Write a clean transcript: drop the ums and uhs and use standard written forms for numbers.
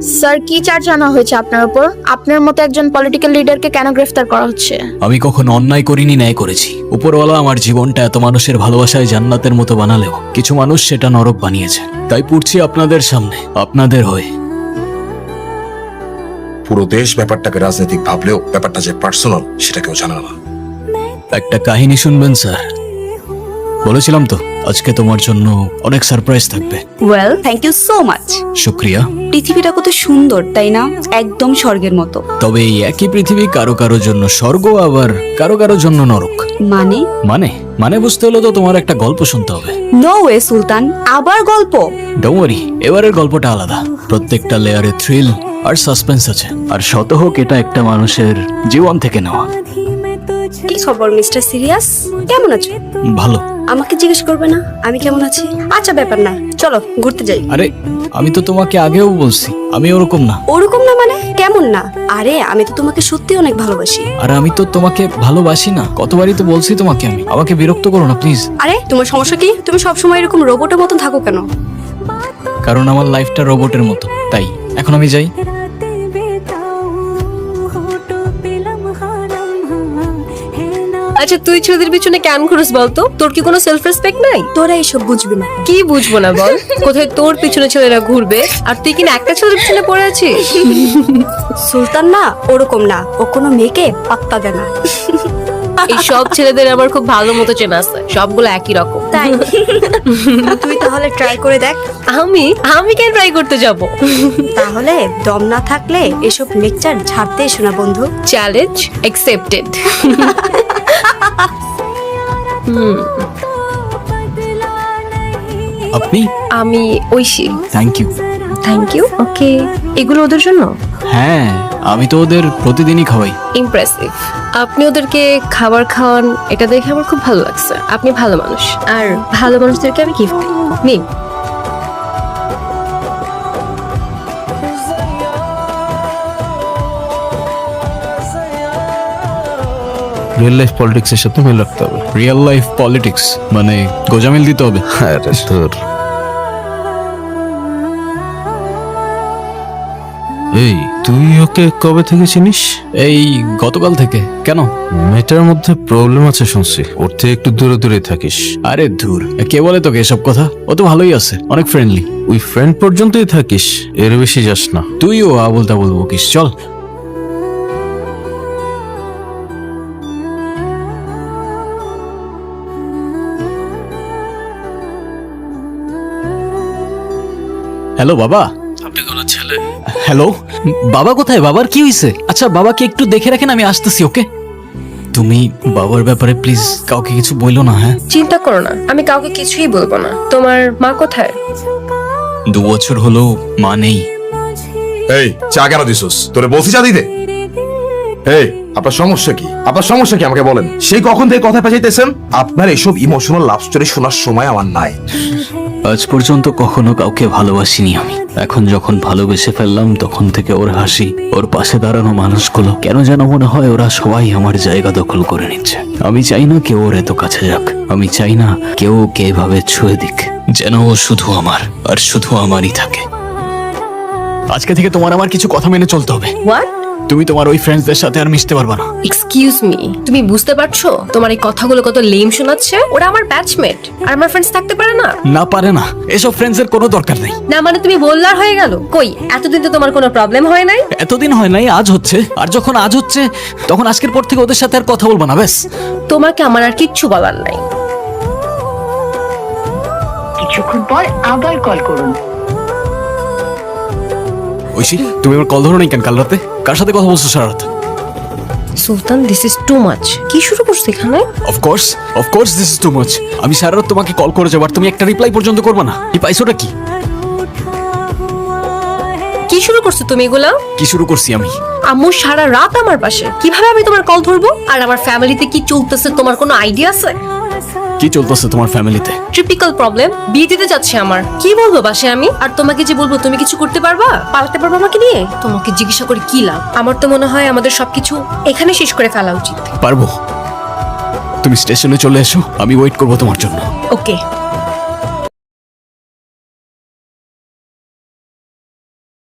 Sir, কি charge আনা হয়েছে আপনার উপর? আপনার মতো একজন পলিটিক্যাল লিডারকে কেন গ্রেফতার করা হচ্ছে? আমি কখনো অন্যায় করিনি, ন্যায় করেছি। উপরওয়ালা আমার জীবনটা এত মানুষের ভালোবাসায় জান্নাতের মতো বানালেও কিছু মানুষ সেটা নরক বানিয়েছে। তাই পড়ছি আপনাদের সামনে, আপনাদের হয়ে। পুরো দেশ ব্যাপারটাকে রাজনৈতিক ভাবলেও ব্যাপারটা যে পার্সোনাল সেটা কেউ জানে না। একটা কাহিনী শুনবেন স্যার? বলেছিলাম তো আজকে তোমার জন্য অনেক সারপ্রাইজ থাকবে। Well, thank you so much. শুক্রিয়া। পৃথিবীটা কত সুন্দর, তাই না? একদম স্বর্গের মতো। তবে এই একই পৃথিবী কারো কারো জন্য স্বর্গ, আবার কারো কারো জন্য নরক। মানে? মানে মানে বুঝতে হলে তো তোমার একটা গল্প শুনতে হবে। নো ওয়ে সুলতান, আবার গল্প? ডোন্ট ওয়ারি, এবারের গল্পটা আলাদা। প্রত্যেকটা লেয়ারে থ্রিল আর সাসপেন্স আছে, আর শত হোক এটা একটা মানুষের জীবন থেকে নেওয়া। কি খবর মিস্টার সিরিয়াস? কেমন আছো? ভালো। আমাকে জিজ্ঞেস করবে না আমি কেমন আছি? আচ্ছা, ব্যাপার না, চলো ঘুরতে যাই। আরে আমি তো তোমাকে আগেও বলছি আমি ওরকম না। ওরকম না মানে? কেমন না? আরে আমি তো তোমাকে সত্যি অনেক ভালোবাসি। আর আমি তো তোমাকে ভালোবাসি না, কতবারই তো বলছি তোমাকে। আমি আমাকে বিরক্ত করো না প্লিজ। আরে তোমার সমস্যা কি? তুমি সবসময় এরকম রোবটের মতন থাকো কেন? কারণ আমার লাইফটা রোবটের মতো, তাই এখন আমি যাই। আচ্ছা, তুই ছেলেদের পিছনে কেন ঘুরস বলতো? তোর কি কোনো সেলফ রেসপেক্ট নাই? তোরা এসব বুঝবি না। কি বুঝবো না বল? কোথায় তোর পিছনে ছেলেরা ঘুরবে আর তুই কিনা একটা ছেলের পিছনে পড়ে আছিস? সুলতান না ওরকম না, ও কোনো মেয়েকে পাত্তা দেয় না। এই সব ছেলেদের আমার খুব ভালো মতো চেনা আছে, সবগুলো একই রকম। তাই তুই তাহলে ট্রাই করে দেখ। আমি আমি কেন ট্রাই করতে যাব? তাহলে দম না থাকলে এসব লেকচার ছাড়তে এসো না বন্ধু। Challenge accepted. আপনি? আমি ঐশী। Thank you. Thank you. Okay, এগুলো ওদের জন্য? হ্যাঁ, আমি তো ওদের প্রতিদিনই খাওয়াই। ইমপ্রেসিভ। আপনি ওদেরকে খাবার খাওয়ান, এটা দেখে আমার খুব ভালো লাগছে। আপনি ভালো মানুষ, আর ভালো মানুষদেরকে আমি গিফট দিই। নিন। রিয়েল লাইফ পলিটিক্সের সাথে মিল রাখতে হবে। রিয়েল লাইফ পলিটিক্স মানে গোজামিল দিতে হবে। হ্যাঁ তোর এই তুই ওকে কবে থেকে চিনিস? এই গতকাল থেকে। কেন? মেয়েটার মধ্যে প্রবলেম আছে শুনছি, ওর থেকে একটু দূরে দূরে থাকিস। আরে ধুর, কে বলে তোকে এসব কথা? ও তো ভালোই আছে, অনেক ফ্রেন্ডলি। ওই ফ্রেন্ড পর্যন্তই থাকিস, এর বেশি যাস না। তুইও আবল তাবল বকিস, চল। হ্যালো বাবা। আপনি কোন ছেলে? হ্যালো বাবা, কোথায়? বাবার কি হয়েছে? আচ্ছা বাবাকে একটু দেখে রাখেন, আমি আসতেছি। ওকে, তুমি বাবার ব্যাপারে প্লিজ কাউকে কিছু বইলো না। হ্যাঁ, চিন্তা করো না, আমি কাউকে কিছুই বলবো না। তোমার মা কোথায়? 2 বছর হলো মা নেই। এই চা কেন দিছস? তোরে বলছি চা দিতে। এই আপনার সমস্যা কি? আপনার সমস্যা কি আমাকে বলেন। সেই কখন থেকে কথা পেঁচাইতেছেন? আপনার এসব ইমোশনাল লাভ স্টোরি শোনার সময় আমার নাই। আজ পর্যন্ত কখনো কাউকে ভালোবাসিনি আমি। এখন যখন ভালোবেসে ফেললাম তখন থেকে ওর হাসি, ওর পাশে দাঁড়ানো মানুষগুলো কেন যেন মনে হয় ওরা সবাই আমার জায়গা দখল করে নিচ্ছে। আমি চাই না কেউ ওর এত কাছে যাক, আমি চাই না কেউ ওকে এভাবে ছুঁয়ে দিক। যেন ও শুধু আমার আর শুধু আমারই থাকে। আজকে থেকে তোমার আমার কিছু কথা মেনে চলতে হবে। হোয়াট? তুমি তোমার ওই ফ্রেন্ডসদের সাথে আর মিশতে পারবা না। এক্সকিউজ মি, তুমি বুঝতে পারছো তোমার এই কথাগুলো কত লেম শোনাচ্ছে? ওরা আমার ব্যাচমেট, আর আমার ফ্রেন্ডস থাকতে পারে না? না পারে না, এসব ফ্রেন্ডসের কোনো দরকার নেই। না মানে তুমি বললার হয়ে গেল? কই, এতদিন তো তোমার কোনো প্রবলেম হয় নাই। এতদিন হয় নাই, আজ হচ্ছে। আর যখন আজ হচ্ছে তখন আজকের পর থেকে ওদের সাথে আর কথা বলবো না, ব্যাস। তোমাকে আমার আর কিচ্ছু বলার নাই। কিছুক্ষণ পর আবার কল করুন। ঐশী, তুমি আমার কল ধরো নাই কেন কাল রাতে? কার সাথে কথা বলছো সারা রাত? সুলতান, দিস ইজ টু মাচ। কি শুরু করছো এখানে? Of course this is too much. আমি সারা রাত তোমাকে কল করে যাবার, তুমি একটা রিপ্লাই পর্যন্ত করবে না। এই পাইছোটা কি? কি শুরু করছো তুমি এগুলা? কি শুরু করছি আমি? আম্মু সারা রাত আমার পাশে, কিভাবে আমি তোমার কল ধরবো? আর আমার ফ্যামিলিতে কি চলতেছে তোমার কোনো আইডিয়া আছে? কি চলতেছে তোমার ফ্যামিলিতে? ট্রিপিক্যাল প্রবলেম, বিয়ে দিতে যাচ্ছে আমার। কি বলবো বাসে আমি? আর তোমাকে যে বলবো তুমি কিছু করতে পারবা, পালাতে পারবা আমাকে নিয়ে? তোমাকে জিজ্ঞাসা করে কি লাভ? আমার তো মনে হয় আমাদের সবকিছু এখানে শেষ করে ফেলা উচিত। পারবো। তুমি স্টেশনে চলে এসো, আমি ওয়েট করবো তোমার জন্য। ওকে।